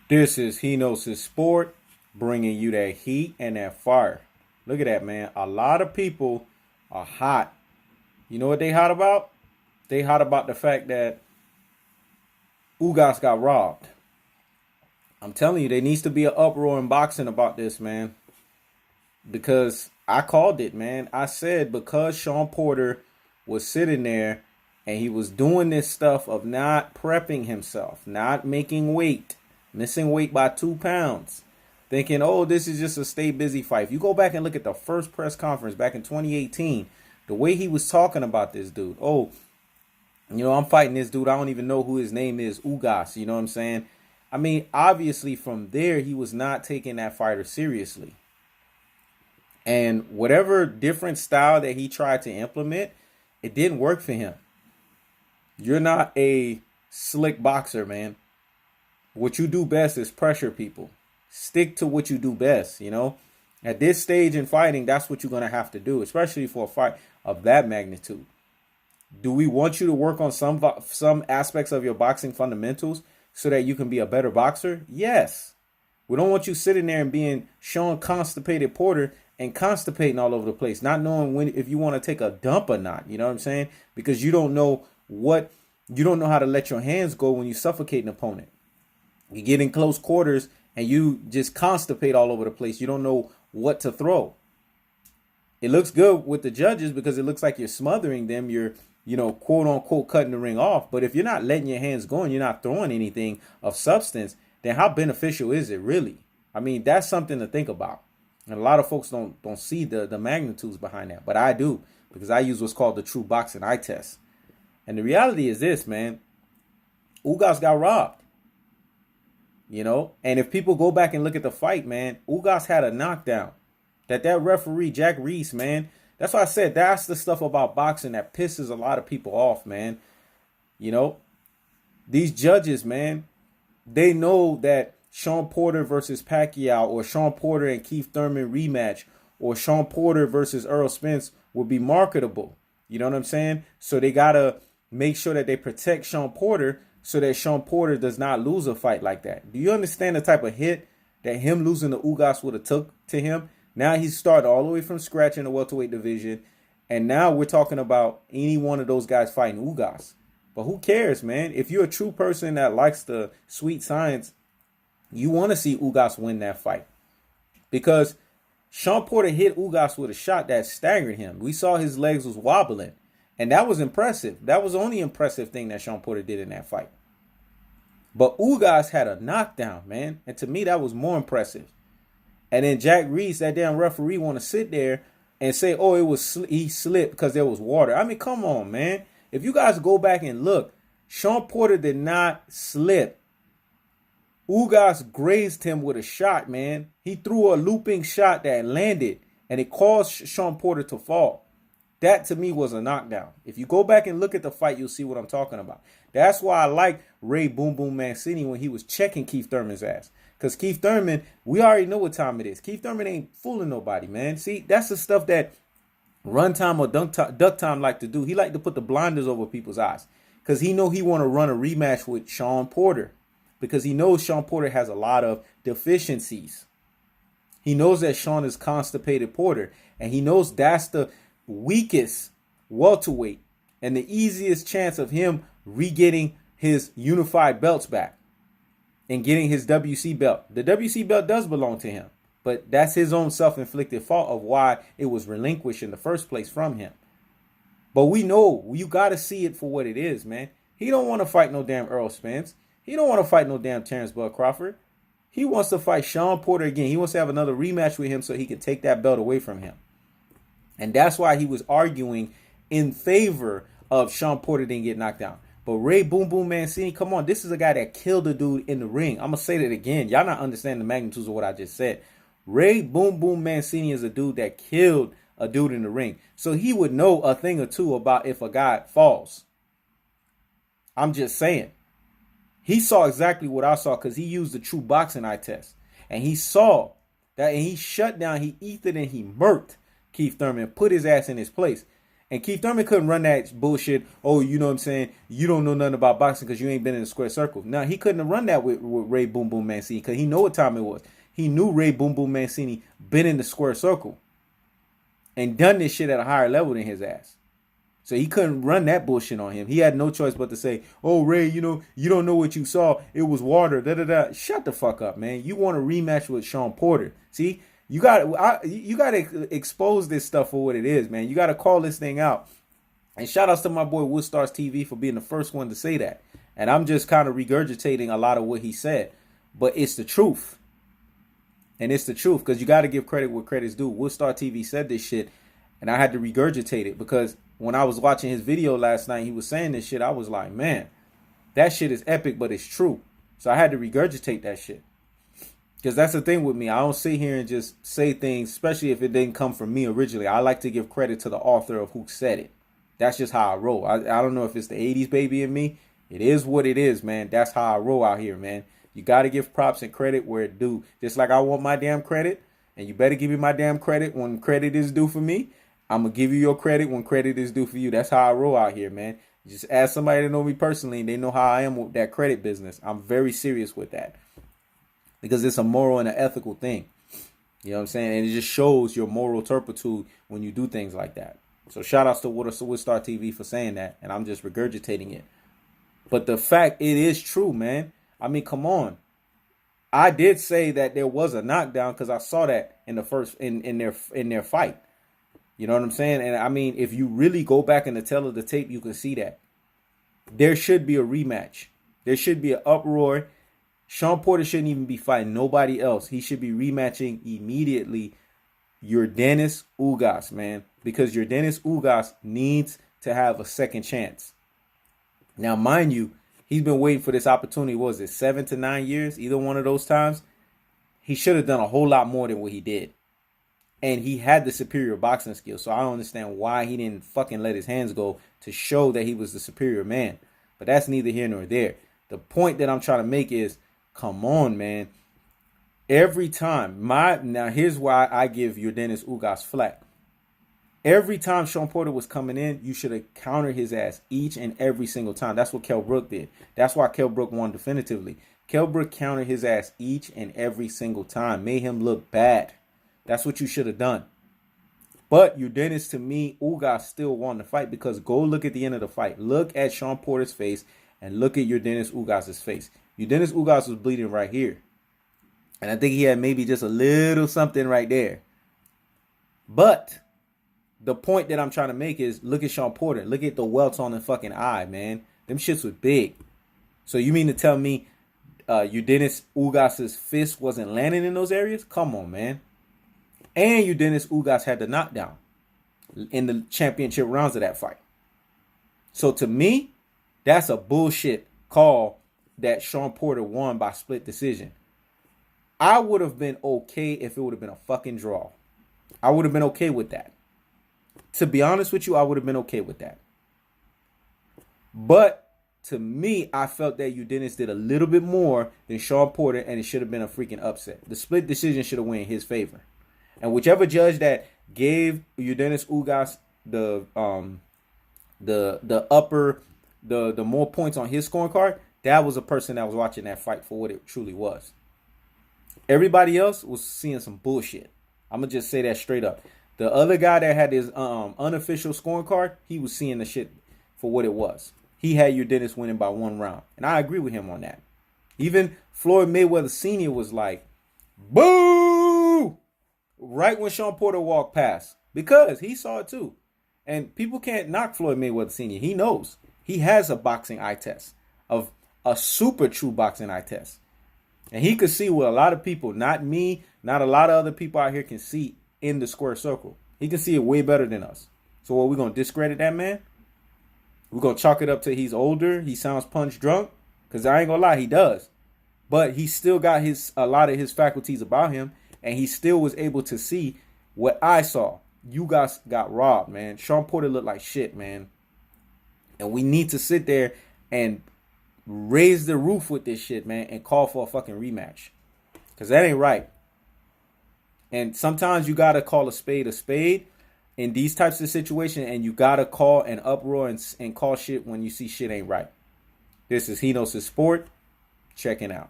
This is He Knows His Sport, bringing you that heat and that fire. Look at that, man. A lot of people are hot. You know what they hot about? They hot about the fact that Ugas got robbed. I'm telling you, there needs to be an uproar in boxing about this, man. Because I called it, man. I said because Shawn Porter was sitting there and he was doing this stuff of not prepping himself, not making weight, missing weight by 2 pounds, thinking, oh, this is just a stay busy fight. If you go back and look at the first press conference back in 2018, the way he was talking about this dude, oh, I'm fighting this dude. I don't even know who his name is, Ugas. You know what I'm saying? I mean, obviously from there, he was not taking that fighter seriously. And whatever different style that he tried to implement, it didn't work for him. You're not a slick boxer, man. What you do best is pressure people. Stick to what you do best, At this stage in fighting, that's what you're going to have to do, especially for a fight of that magnitude. Do we want you to work on some aspects of your boxing fundamentals so that you can be a better boxer? Yes. We don't want you sitting there and being Shawn Constipated Porter and constipating all over the place, not knowing if you want to take a dump or not. You know what I'm saying? Because you don't know how to let your hands go when you suffocate an opponent. You get in close quarters and you just constipate all over the place. You don't know what to throw. It looks good with the judges because it looks like you're smothering them. You're, quote unquote, cutting the ring off. But if you're not letting your hands go and you're not throwing anything of substance, then how beneficial is it really? I mean, that's something to think about. And a lot of folks don't see the magnitudes behind that. But I do, because I use what's called the true boxing eye test. And the reality is this, man. Ugas got robbed. And if people go back and look at the fight, man, Ugas had a knockdown. That referee, Jack Reese, man, that's why I said that's the stuff about boxing that pisses a lot of people off, man. These judges, man, they know that Shawn Porter versus Pacquiao or Shawn Porter and Keith Thurman rematch or Shawn Porter versus Errol Spence would be marketable. You know what I'm saying? So they got to make sure that they protect Shawn Porter so that Shawn Porter does not lose a fight like that. Do you understand the type of hit that him losing the Ugas would have took to him? Now he's starting all the way from scratch in the welterweight division. And now we're talking about any one of those guys fighting Ugas. But who cares, man? If you're a true person that likes the sweet science, you want to see Ugas win that fight. Because Shawn Porter hit Ugas with a shot that staggered him. We saw his legs was wobbling. And that was impressive. That was the only impressive thing that Shawn Porter did in that fight. But Ugas had a knockdown, man. And to me, that was more impressive. And then Jack Reese, that damn referee, want to sit there and say, oh, he slipped because there was water. I mean, come on, man. If you guys go back and look, Shawn Porter did not slip. Ugas grazed him with a shot, man. He threw a looping shot that landed, and it caused Shawn Porter to fall. That, to me, was a knockdown. If you go back and look at the fight, you'll see what I'm talking about. That's why I like Ray Boom Boom Mancini when he was checking Keith Thurman's ass. Because Keith Thurman, we already know what time it is. Keith Thurman ain't fooling nobody, man. See, that's the stuff that Runtime or Duck Time like to do. He like to put the blinders over people's eyes. Because he know he want to run a rematch with Shawn Porter. Because he knows Shawn Porter has a lot of deficiencies. He knows that Shawn is Constipated Porter. And he knows that's the weakest welterweight and the easiest chance of him re-getting his unified belts back and getting his WC belt. The WC belt does belong to him, but that's his own self-inflicted fault of why it was relinquished in the first place from him. But we know you got to see it for what it is, man. He don't want to fight no damn Errol Spence. He don't want to fight no damn Terrence Bud Crawford. He wants to fight Shawn Porter again. He wants to have another rematch with him so he can take that belt away from him. And that's why he was arguing in favor of Shawn Porter didn't get knocked down. But Ray Boom Boom Mancini, come on, this is a guy that killed a dude in the ring. I'm going to say that again. Y'all not understanding the magnitudes of what I just said. Ray Boom Boom Mancini is a dude that killed a dude in the ring. So he would know a thing or two about if a guy falls. I'm just saying. He saw exactly what I saw because he used the true boxing eye test. And he saw that and he shut down, he ethered and he murked Keith Thurman, put his ass in his place. And Keith Thurman couldn't run that bullshit. Oh, you know what I'm saying? You don't know nothing about boxing because you ain't been in the square circle. No, he couldn't have run that with Ray Boom Boom Mancini because he know what time it was. He knew Ray Boom Boom Mancini been in the square circle and done this shit at a higher level than his ass. So he couldn't run that bullshit on him. He had no choice but to say, oh, Ray, you know, you don't know what you saw. It was water. Da da da. Shut the fuck up, man. You want a rematch with Shawn Porter. See, you got to expose this stuff for what it is, man. You got to call this thing out. And shout outs to my boy Woodstars TV for being the first one to say that. And I'm just kind of regurgitating a lot of what he said. But it's the truth. And it's the truth because you got to give credit where credit's due. Woodstar TV said this shit and I had to regurgitate it because when I was watching his video last night, he was saying this shit. I was like, man, that shit is epic, but it's true. So I had to regurgitate that shit. Because that's the thing with me. I don't sit here and just say things, especially if it didn't come from me originally. I like to give credit to the author of who said it. That's just how I roll. I don't know if it's the 80s baby in me. It is what it is, man. That's how I roll out here, man. You got to give props and credit where it due. Just like I want my damn credit. And you better give me my damn credit when credit is due for me. I'm going to give you your credit when credit is due for you. That's how I roll out here, man. Just ask somebody to know me personally and they know how I am with that credit business. I'm very serious with that. Because it's a moral and an ethical thing. You know what I'm saying? And it just shows your moral turpitude when you do things like that. So shout outs to Woodstar TV for saying that. And I'm just regurgitating it. But the fact, it is true, man. I mean, come on. I did say that there was a knockdown because I saw that in the first in their fight. You know what I'm saying? And I mean, if you really go back in the tail of the tape, you can see that. There should be a rematch. There should be an uproar. Shawn Porter shouldn't even be fighting nobody else. He should be rematching immediately Yordenis Ugas, man. Because Yordenis Ugas needs to have a second chance. Now, mind you, he's been waiting for this opportunity, what was it, 7 to 9 years? Either one of those times. He should have done a whole lot more than what he did. And he had the superior boxing skills. So I don't understand why he didn't fucking let his hands go to show that he was the superior man. But that's neither here nor there. The point that I'm trying to make is, come on, man. Every time, now here's why I give Yordenis Ugas flack. Every time Shawn Porter was coming in, you should have countered his ass each and every single time. That's what Kell Brook did. That's why Kell Brook won definitively. Kell Brook countered his ass each and every single time. Made him look bad. That's what you should have done. But Yordenis, to me, Ugas still won the fight because go look at the end of the fight. Look at Shawn Porter's face and look at Yordenis Ugas' face. Yordenis Ugas was bleeding right here. And I think he had maybe just a little something right there. But the point that I'm trying to make is look at Shawn Porter. Look at the welts on the fucking eye, man. Them shits was big. So you mean to tell me Yordenis Ugas' fist wasn't landing in those areas? Come on, man. And Yordenis Ugas had the knockdown in the championship rounds of that fight. So to me, that's a bullshit call that Shawn Porter won by split decision. I would have been okay if it would have been a fucking draw. I would have been okay with that. To be honest with you, I would have been okay with that. But to me, I felt that Yordenis did a little bit more than Shawn Porter, and it should have been a freaking upset. The split decision should have went in his favor. And whichever judge that gave Yordenis Ugas the more points on his scorecard, that was a person that was watching that fight for what it truly was. Everybody else was seeing some bullshit. I'm going to just say that straight up. The other guy that had his unofficial scorecard, he was seeing the shit for what it was. He had Yordenis winning by 1 round. And I agree with him on that. Even Floyd Mayweather Sr. was like, boo! Right when Shawn Porter walked past. Because he saw it too. And people can't knock Floyd Mayweather Sr. He knows. He has a boxing eye test. Of a super true boxing eye test. And he could see what a lot of people, not me, not a lot of other people out here can see in the square circle. He can see it way better than us. So what, we going to discredit that man? We're going to chalk it up to he's older, he sounds punch drunk? Because I ain't going to lie, he does. But he still got a lot of his faculties about him. And he still was able to see what I saw. You guys got robbed, man. Shawn Porter looked like shit, man. And we need to sit there and raise the roof with this shit, man, and call for a fucking rematch. Because that ain't right. And sometimes you got to call a spade a spade. in these types of situations, and you gotta call an uproar and call shit when you see shit ain't right. This is Henos' Sport. Checking out.